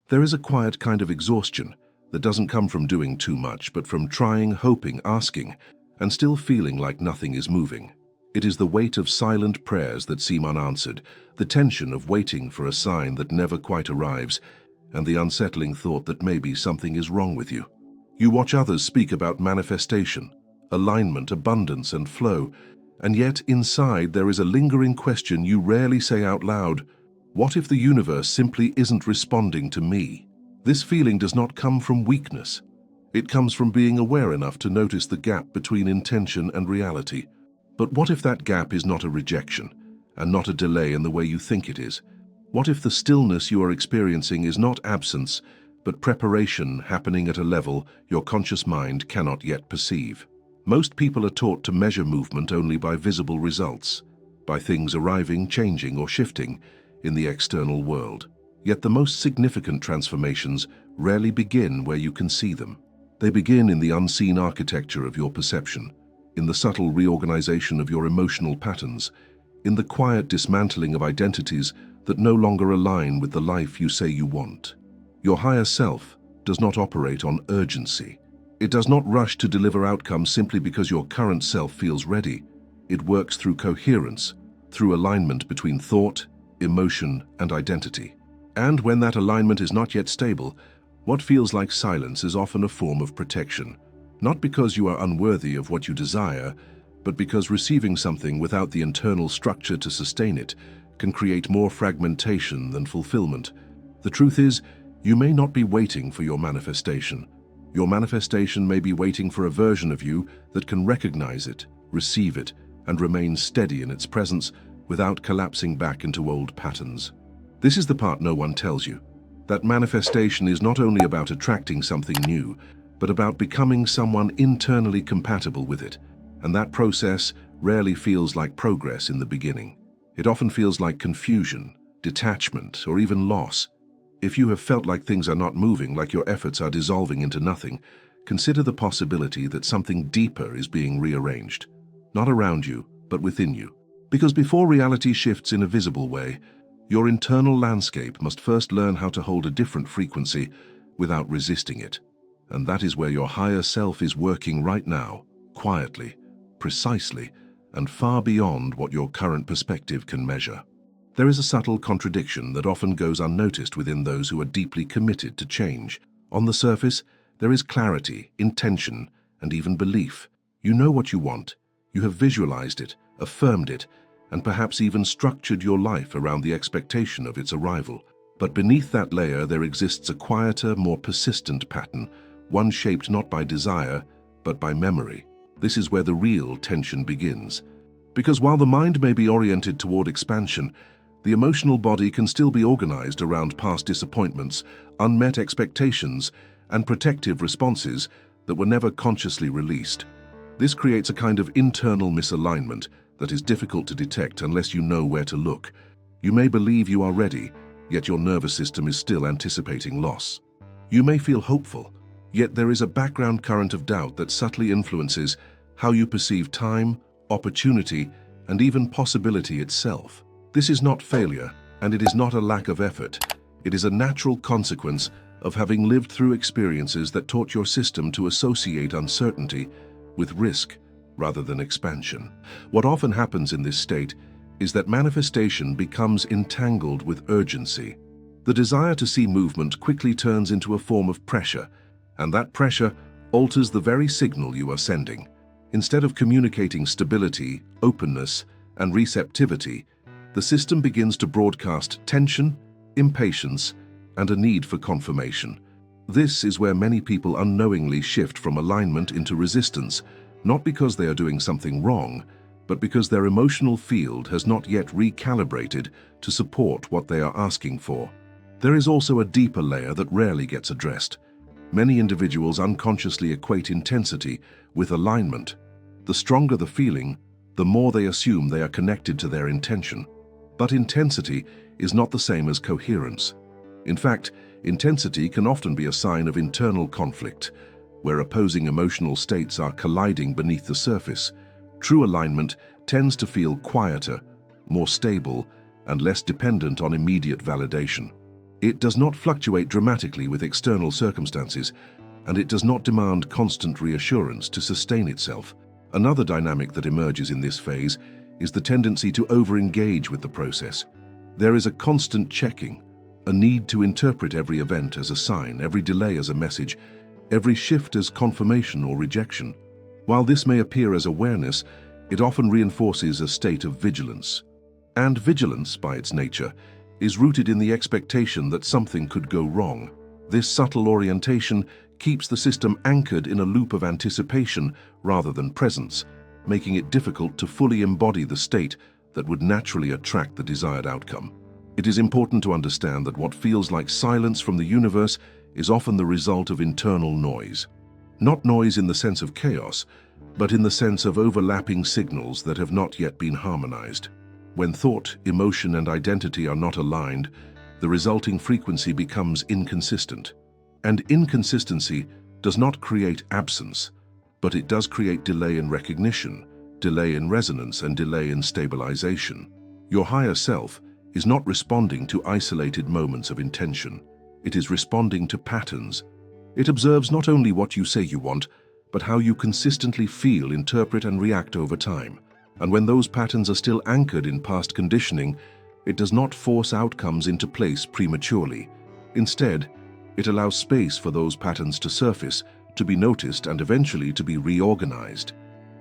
There is a quiet kind of exhaustion that doesn't come from doing too much, but from trying, hoping, asking, and still feeling like nothing is moving. It is the weight of silent prayers that seem unanswered, the tension of waiting for a sign that never quite arrives, and the unsettling thought that maybe something is wrong with you. You watch others speak about manifestation, alignment, abundance, and flow, and yet inside there is a lingering question you rarely say out loud. What if the universe simply isn't responding to me? This feeling does not come from weakness. It comes from being aware enough to notice the gap between intention and reality. But what if that gap is not a rejection, and not a delay in the way you think it is? What if the stillness you are experiencing is not absence, but preparation happening at a level your conscious mind cannot yet perceive? Most people are taught to measure movement only by visible results, by things arriving, changing, or shifting in the external world. Yet the most significant transformations rarely begin where you can see them. They begin in the unseen architecture of your perception, in the subtle reorganization of your emotional patterns, in the quiet dismantling of identities that no longer align with the life you say you want. Your higher self does not operate on urgency. It does not rush to deliver outcomes simply because your current self feels ready. It works through coherence, through alignment between thought, emotion, and identity. And when that alignment is not yet stable, what feels like silence is often a form of protection. Not because you are unworthy of what you desire, but because receiving something without the internal structure to sustain it can create more fragmentation than fulfillment. The truth is, you may not be waiting for your manifestation. Your manifestation may be waiting for a version of you that can recognize it, receive it, and remain steady in its presence without collapsing back into old patterns. This is the part no one tells you. That manifestation is not only about attracting something new, but about becoming someone internally compatible with it. And that process rarely feels like progress in the beginning. It often feels like confusion, detachment, or even loss. If you have felt like things are not moving, like your efforts are dissolving into nothing, consider the possibility that something deeper is being rearranged. Not around you, but within you. Because before reality shifts in a visible way, your internal landscape must first learn how to hold a different frequency without resisting it. And that is where your higher self is working right now, quietly, precisely, and far beyond what your current perspective can measure. There is a subtle contradiction that often goes unnoticed within those who are deeply committed to change. On the surface, there is clarity, intention, and even belief. You know what you want. You have visualized it, affirmed it, and perhaps even structured your life around the expectation of its arrival. But beneath that layer there exists a quieter, more persistent pattern, one shaped not by desire, but by memory. This is where the real tension begins. Because while the mind may be oriented toward expansion, the emotional body can still be organized around past disappointments, unmet expectations, and protective responses that were never consciously released. This creates a kind of internal misalignment that is difficult to detect unless you know where to look. You may believe you are ready, yet your nervous system is still anticipating loss. You may feel hopeful, yet there is a background current of doubt that subtly influences how you perceive time, opportunity, and even possibility itself. This is not failure, and it is not a lack of effort. It is a natural consequence of having lived through experiences that taught your system to associate uncertainty with risk rather than expansion. What often happens in this state is that manifestation becomes entangled with urgency. The desire to see movement quickly turns into a form of pressure, and that pressure alters the very signal you are sending. Instead of communicating stability, openness, and receptivity, the system begins to broadcast tension, impatience, and a need for confirmation. This is where many people unknowingly shift from alignment into resistance, not because they are doing something wrong, but because their emotional field has not yet recalibrated to support what they are asking for. There is also a deeper layer that rarely gets addressed. Many individuals unconsciously equate intensity with alignment. The stronger the feeling, the more they assume they are connected to their intention. But intensity is not the same as coherence. In fact, intensity can often be a sign of internal conflict, where opposing emotional states are colliding beneath the surface. True alignment tends to feel quieter, more stable, and less dependent on immediate validation. It does not fluctuate dramatically with external circumstances, and it does not demand constant reassurance to sustain itself. Another dynamic that emerges in this phase is the tendency to over-engage with the process. There is a constant checking, a need to interpret every event as a sign, every delay as a message, every shift as confirmation or rejection. While this may appear as awareness, it often reinforces a state of vigilance. And vigilance, by its nature, is rooted in the expectation that something could go wrong. This subtle orientation keeps the system anchored in a loop of anticipation rather than presence, making it difficult to fully embody the state that would naturally attract the desired outcome. It is important to understand that what feels like silence from the universe is often the result of internal noise. Not noise in the sense of chaos, but in the sense of overlapping signals that have not yet been harmonized. When thought, emotion, and identity are not aligned, the resulting frequency becomes inconsistent. And inconsistency does not create absence, but it does create delay in recognition, delay in resonance, and delay in stabilization. Your higher self is not responding to isolated moments of intention. It is responding to patterns. It observes not only what you say you want, but how you consistently feel, interpret, and react over time. And when those patterns are still anchored in past conditioning, it does not force outcomes into place prematurely. Instead, it allows space for those patterns to surface, to be noticed, and eventually to be reorganized.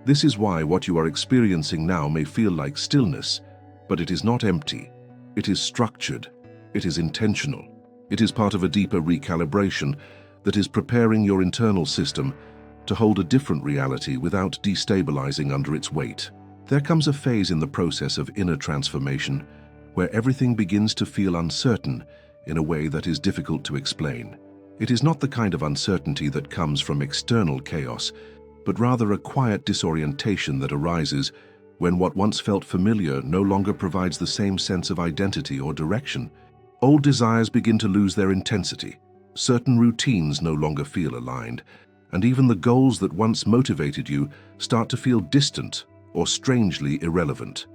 This is why what you are experiencing now may feel like stillness, but it is not empty. It is structured. It is intentional. It is part of a deeper recalibration that is preparing your internal system to hold a different reality without destabilizing under its weight. There comes a phase in the process of inner transformation where everything begins to feel uncertain in a way that is difficult to explain. It is not the kind of uncertainty that comes from external chaos, but rather a quiet disorientation that arises when what once felt familiar no longer provides the same sense of identity or direction. Old desires begin to lose their intensity. Certain routines no longer feel aligned, and even the goals that once motivated you start to feel distant or strangely irrelevant.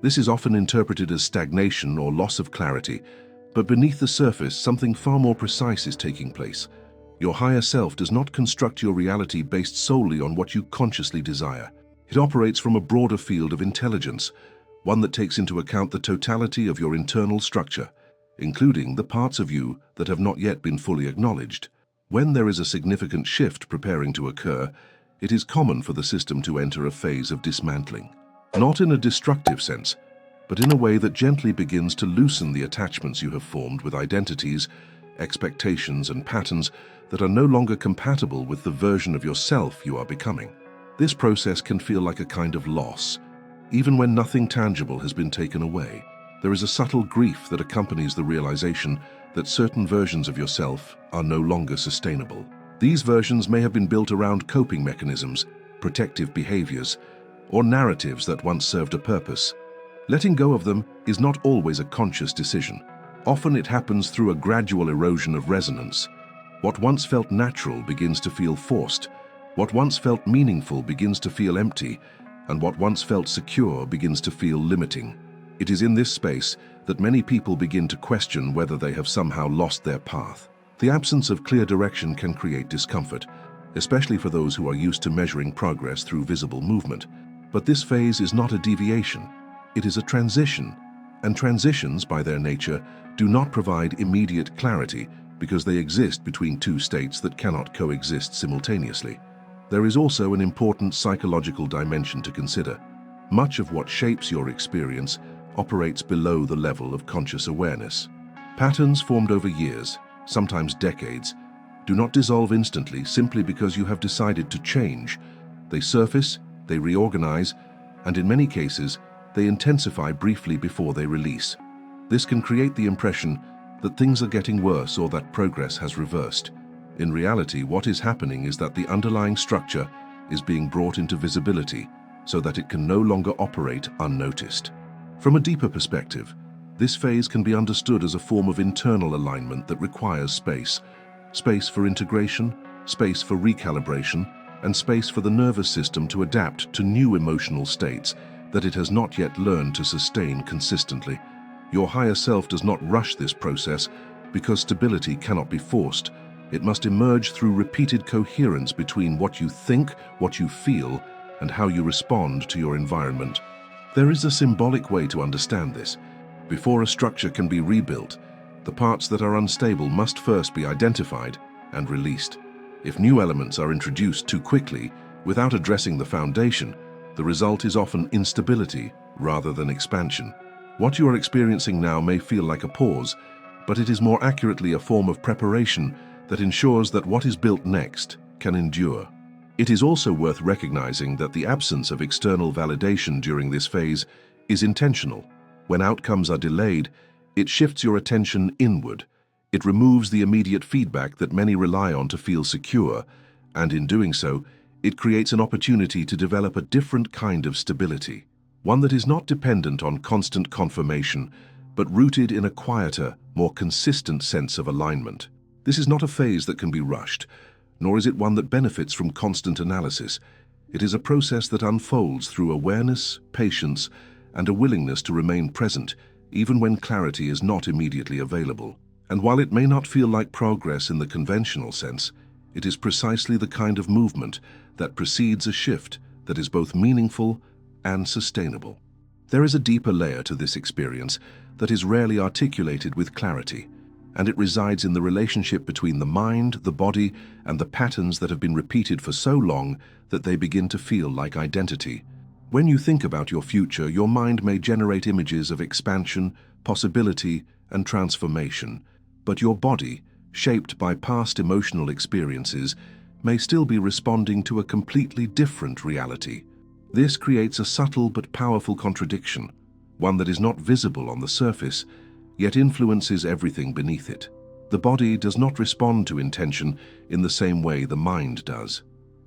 This is often interpreted as stagnation or loss of clarity, but beneath the surface, something far more precise is taking place. Your higher self does not construct your reality based solely on what you consciously desire. It operates from a broader field of intelligence, one that takes into account the totality of your internal structure, including the parts of you that have not yet been fully acknowledged. When there is a significant shift preparing to occur, it is common for the system to enter a phase of dismantling. Not in a destructive sense, but in a way that gently begins to loosen the attachments you have formed with identities, expectations, and patterns that are no longer compatible with the version of yourself you are becoming. This process can feel like a kind of loss. Even when nothing tangible has been taken away, there is a subtle grief that accompanies the realization that certain versions of yourself are no longer sustainable. These versions may have been built around coping mechanisms, protective behaviors, or narratives that once served a purpose. Letting go of them is not always a conscious decision. Often it happens through a gradual erosion of resonance. What once felt natural begins to feel forced. What once felt meaningful begins to feel empty, and what once felt secure begins to feel limiting. It is in this space that many people begin to question whether they have somehow lost their path. The absence of clear direction can create discomfort, especially for those who are used to measuring progress through visible movement. But this phase is not a deviation. It is a transition, and transitions, by their nature, do not provide immediate clarity because they exist between two states that cannot coexist simultaneously. There is also an important psychological dimension to consider. Much of what shapes your experience operates below the level of conscious awareness. Patterns formed over years, sometimes decades, do not dissolve instantly simply because you have decided to change. They surface, they reorganize, and in many cases, they intensify briefly before they release. This can create the impression that things are getting worse or that progress has reversed. In reality, what is happening is that the underlying structure is being brought into visibility so that it can no longer operate unnoticed. From a deeper perspective, this phase can be understood as a form of internal alignment that requires space. Space for integration, space for recalibration, and space for the nervous system to adapt to new emotional states that it has not yet learned to sustain consistently. Your higher self does not rush this process, because stability cannot be forced. It must emerge through repeated coherence between what you think, what you feel, and how you respond to your environment. There is a symbolic way to understand this. Before a structure can be rebuilt, the parts that are unstable must first be identified and released. If new elements are introduced too quickly, without addressing the foundation, the result is often instability rather than expansion. What you are experiencing now may feel like a pause, but it is more accurately a form of preparation that ensures that what is built next can endure. It is also worth recognizing that the absence of external validation during this phase is intentional. When outcomes are delayed, it shifts your attention inward. It removes the immediate feedback that many rely on to feel secure, and in doing so, it creates an opportunity to develop a different kind of stability, one that is not dependent on constant confirmation, but rooted in a quieter, more consistent sense of alignment. This is not a phase that can be rushed, nor is it one that benefits from constant analysis. It is a process that unfolds through awareness, patience, and a willingness to remain present, even when clarity is not immediately available. And while it may not feel like progress in the conventional sense, it is precisely the kind of movement that precedes a shift that is both meaningful and sustainable. There is a deeper layer to this experience that is rarely articulated with clarity, and it resides in the relationship between the mind, the body, and the patterns that have been repeated for so long that they begin to feel like identity. When you think about your future, your mind may generate images of expansion, possibility, and transformation, but your body, shaped by past emotional experiences, may still be responding to a completely different reality. This creates a subtle but powerful contradiction, one that is not visible on the surface, yet influences everything beneath it. The body does not respond to intention in the same way the mind does.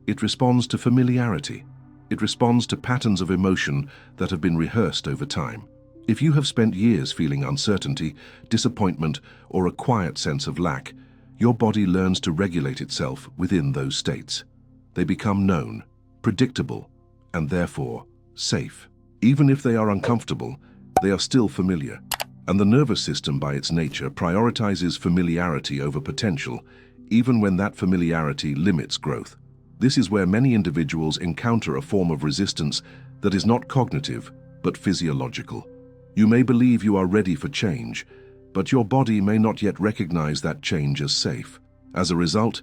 It responds to familiarity. It responds to patterns of emotion that have been rehearsed over time. If you have spent years feeling uncertainty, disappointment, or a quiet sense of lack, your body learns to regulate itself within those states. They become known, predictable, and therefore safe. Even if they are uncomfortable, they are still familiar. And the nervous system, by its nature, prioritizes familiarity over potential, even when that familiarity limits growth. This is where many individuals encounter a form of resistance that is not cognitive, but physiological. You may believe you are ready for change, but your body may not yet recognize that change as safe. As a result,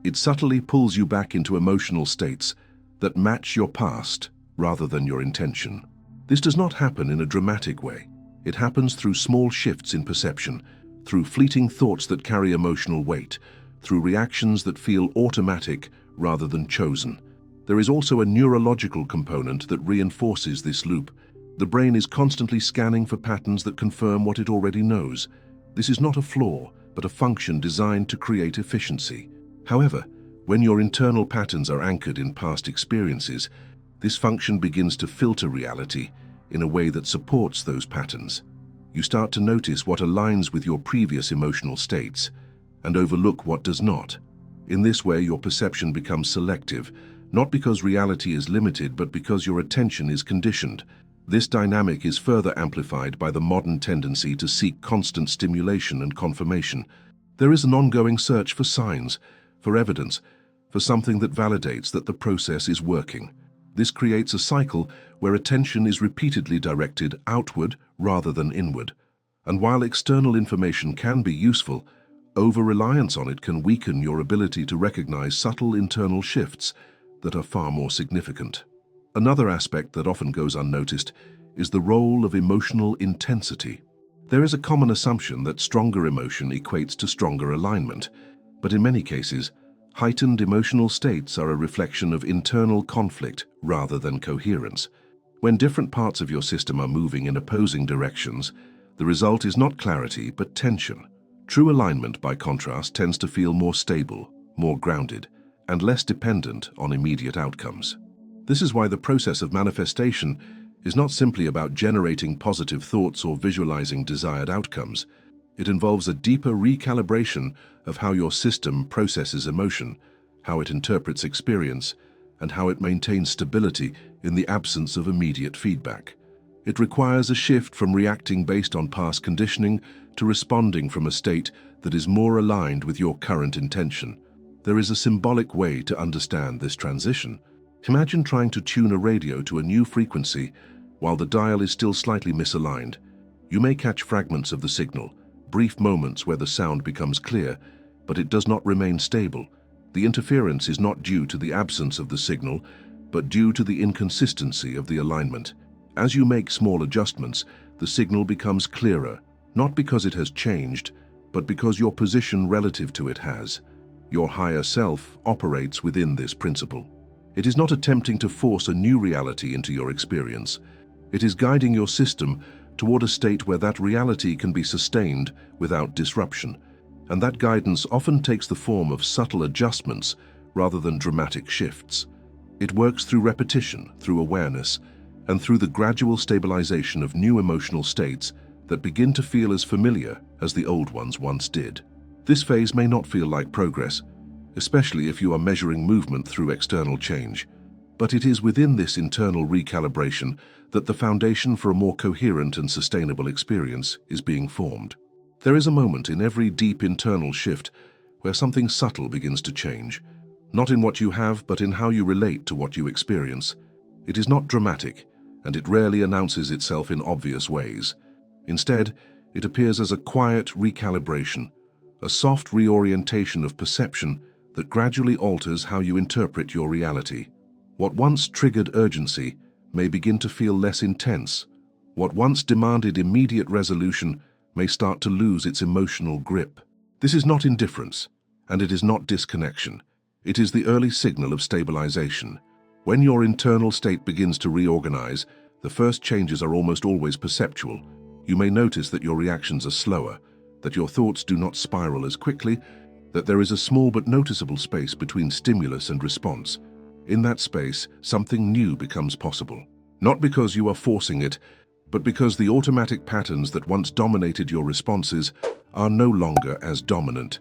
it subtly pulls you back into emotional states that match your past rather than your intention. This does not happen in a dramatic way. It happens through small shifts in perception, through fleeting thoughts that carry emotional weight, through reactions that feel automatic rather than chosen. There is also a neurological component that reinforces this loop. The brain is constantly scanning for patterns that confirm what it already knows. This is not a flaw, but a function designed to create efficiency. However, when your internal patterns are anchored in past experiences, this function begins to filter reality in a way that supports those patterns. You start to notice what aligns with your previous emotional states and overlook what does not. In this way, your perception becomes selective, not because reality is limited, but because your attention is conditioned. This dynamic is further amplified by the modern tendency to seek constant stimulation and confirmation. There is an ongoing search for signs, for evidence, for something that validates that the process is working. This creates a cycle where attention is repeatedly directed outward rather than inward. And while external information can be useful, over-reliance on it can weaken your ability to recognize subtle internal shifts that are far more significant. Another aspect that often goes unnoticed is the role of emotional intensity. There is a common assumption that stronger emotion equates to stronger alignment, but in many cases, heightened emotional states are a reflection of internal conflict rather than coherence. When different parts of your system are moving in opposing directions, the result is not clarity but tension. True alignment, by contrast, tends to feel more stable, more grounded, and less dependent on immediate outcomes. This is why the process of manifestation is not simply about generating positive thoughts or visualizing desired outcomes. It involves a deeper recalibration of how your system processes emotion, how it interprets experience, and how it maintains stability in the absence of immediate feedback. It requires a shift from reacting based on past conditioning to responding from a state that is more aligned with your current intention. There is a symbolic way to understand this transition. Imagine trying to tune a radio to a new frequency while the dial is still slightly misaligned. You may catch fragments of the signal, brief moments where the sound becomes clear, but it does not remain stable. The interference is not due to the absence of the signal, but due to the inconsistency of the alignment. As you make small adjustments, the signal becomes clearer, not because it has changed, but because your position relative to it has. Your higher self operates within this principle. It is not attempting to force a new reality into your experience. It is guiding your system toward a state where that reality can be sustained without disruption, and that guidance often takes the form of subtle adjustments rather than dramatic shifts. It works through repetition, through awareness, and through the gradual stabilization of new emotional states that begin to feel as familiar as the old ones once did. This phase may not feel like progress, especially if you are measuring movement through external change, but it is within this internal recalibration that the foundation for a more coherent and sustainable experience is being formed. There is a moment in every deep internal shift where something subtle begins to change, not in what you have, but in how you relate to what you experience. It is not dramatic, and it rarely announces itself in obvious ways. Instead, it appears as a quiet recalibration, a soft reorientation of perception that gradually alters how you interpret your reality. What once triggered urgency may begin to feel less intense. What once demanded immediate resolution may start to lose its emotional grip. This is not indifference, and it is not disconnection. It is the early signal of stabilization. When your internal state begins to reorganize, the first changes are almost always perceptual. You may notice that your reactions are slower, that your thoughts do not spiral as quickly, that there is a small but noticeable space between stimulus and response. In that space, something new becomes possible. Not because you are forcing it, but because the automatic patterns that once dominated your responses are no longer as dominant.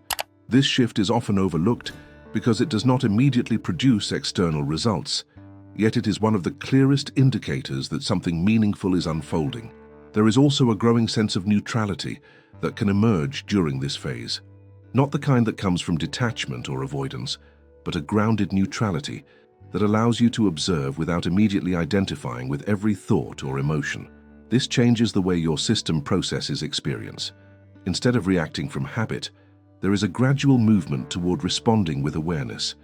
This shift is often overlooked because it does not immediately produce external results, yet it is one of the clearest indicators that something meaningful is unfolding. There is also a growing sense of neutrality that can emerge during this phase. Not the kind that comes from detachment or avoidance, but a grounded neutrality that allows you to observe without immediately identifying with every thought or emotion. This changes the way your system processes experience. Instead of reacting from habit, there is a gradual movement toward responding with awareness,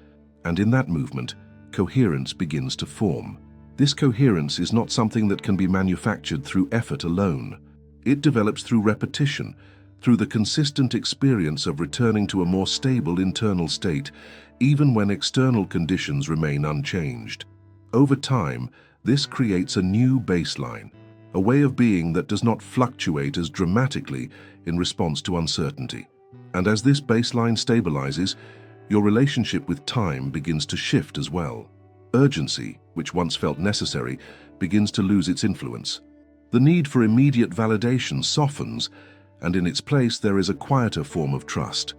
and in that movement, coherence begins to form. This coherence is not something that can be manufactured through effort alone. It develops through repetition, through the consistent experience of returning to a more stable internal state, even when external conditions remain unchanged. Over time, this creates a new baseline, a way of being that does not fluctuate as dramatically in response to uncertainty. And as this baseline stabilizes, your relationship with time begins to shift as well. Urgency, which once felt necessary, begins to lose its influence. The need for immediate validation softens, and in its place there is a quieter form of trust,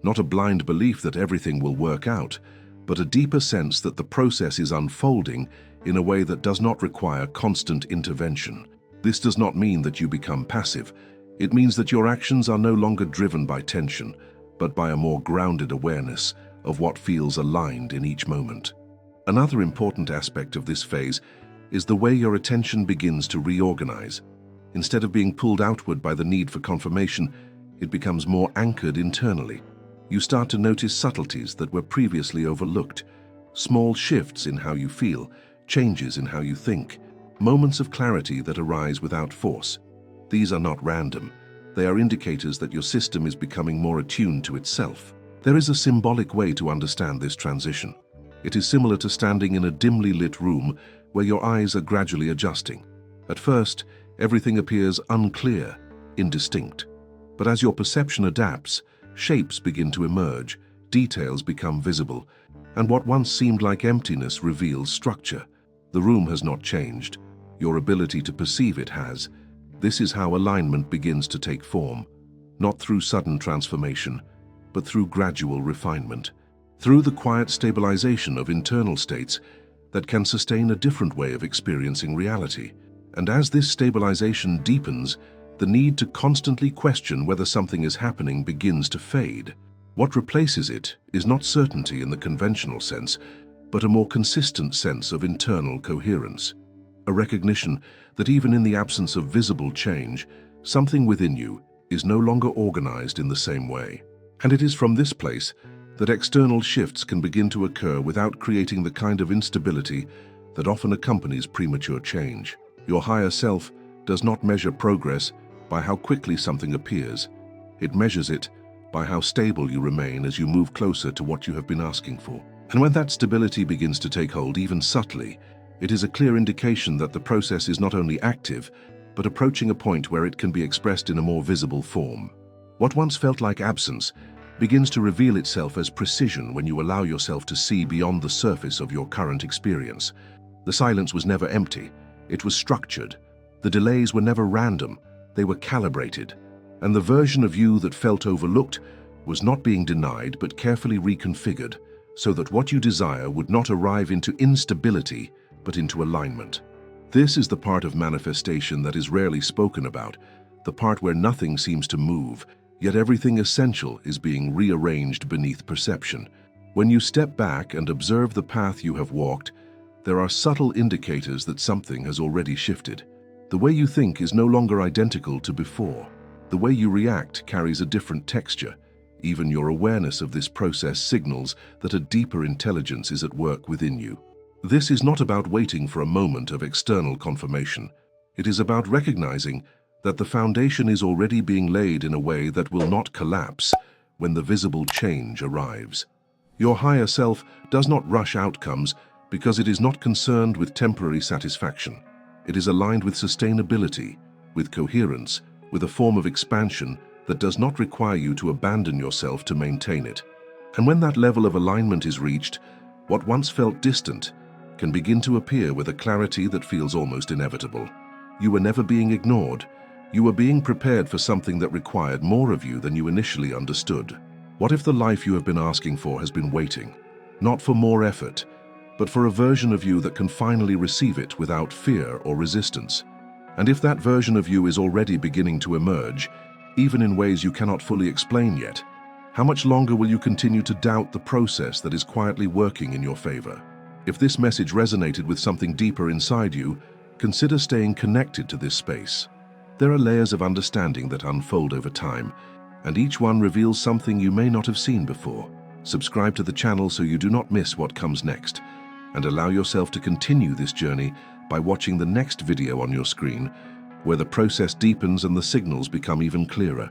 not a blind belief that everything will work out, but a deeper sense that the process is unfolding in a way that does not require constant intervention. This does not mean that you become passive. It means that your actions are no longer driven by tension, but by a more grounded awareness of what feels aligned in each moment. Another important aspect of this phase is the way your attention begins to reorganize. Instead of being pulled outward by the need for confirmation, it becomes more anchored internally. You start to notice subtleties that were previously overlooked, small shifts in how you feel, changes in how you think, moments of clarity that arise without force. These are not random. They are indicators that your system is becoming more attuned to itself. There is a symbolic way to understand this transition. It is similar to standing in a dimly lit room where your eyes are gradually adjusting. At first, everything appears unclear, indistinct. But as your perception adapts, shapes begin to emerge, details become visible, and what once seemed like emptiness reveals structure. The room has not changed. Your ability to perceive it has. This is how alignment begins to take form, not through sudden transformation, but through gradual refinement, through the quiet stabilization of internal states that can sustain a different way of experiencing reality. And as this stabilization deepens, The need to constantly question whether something is happening begins to fade. What replaces it is not certainty in the conventional sense, but a more consistent sense of internal coherence. A recognition that even in the absence of visible change, something within you is no longer organized in the same way. And it is from this place that external shifts can begin to occur without creating the kind of instability that often accompanies premature change. Your higher self does not measure progress by how quickly something appears. It measures it by how stable you remain as you move closer to what you have been asking for. And when that stability begins to take hold, even subtly, it is a clear indication that the process is not only active, but approaching a point where it can be expressed in a more visible form. What once felt like absence begins to reveal itself as precision when you allow yourself to see beyond the surface of your current experience. The silence was never empty, it was structured. The delays were never random, they were calibrated. And the version of you that felt overlooked was not being denied but carefully reconfigured, so that what you desire would not arrive into instability but into alignment. This is the part of manifestation that is rarely spoken about, the part where nothing seems to move, yet everything essential is being rearranged beneath perception. When you step back and observe the path you have walked, there are subtle indicators that something has already shifted. The way you think is no longer identical to before. The way you react carries a different texture. Even your awareness of this process signals that a deeper intelligence is at work within you. This is not about waiting for a moment of external confirmation. It is about recognizing that the foundation is already being laid in a way that will not collapse when the visible change arrives. Your higher self does not rush outcomes because it is not concerned with temporary satisfaction. It is aligned with sustainability, with coherence, with a form of expansion that does not require you to abandon yourself to maintain it. And when that level of alignment is reached, what once felt distant can begin to appear with a clarity that feels almost inevitable. You were never being ignored. You were being prepared for something that required more of you than you initially understood. What if the life you have been asking for has been waiting? Not for more effort, but for a version of you that can finally receive it without fear or resistance. And if that version of you is already beginning to emerge, even in ways you cannot fully explain yet, how much longer will you continue to doubt the process that is quietly working in your favor? If this message resonated with something deeper inside you, consider staying connected to this space. There are layers of understanding that unfold over time, and each one reveals something you may not have seen before. Subscribe to the channel so you do not miss what comes next, and allow yourself to continue this journey by watching the next video on your screen, where the process deepens and the signals become even clearer.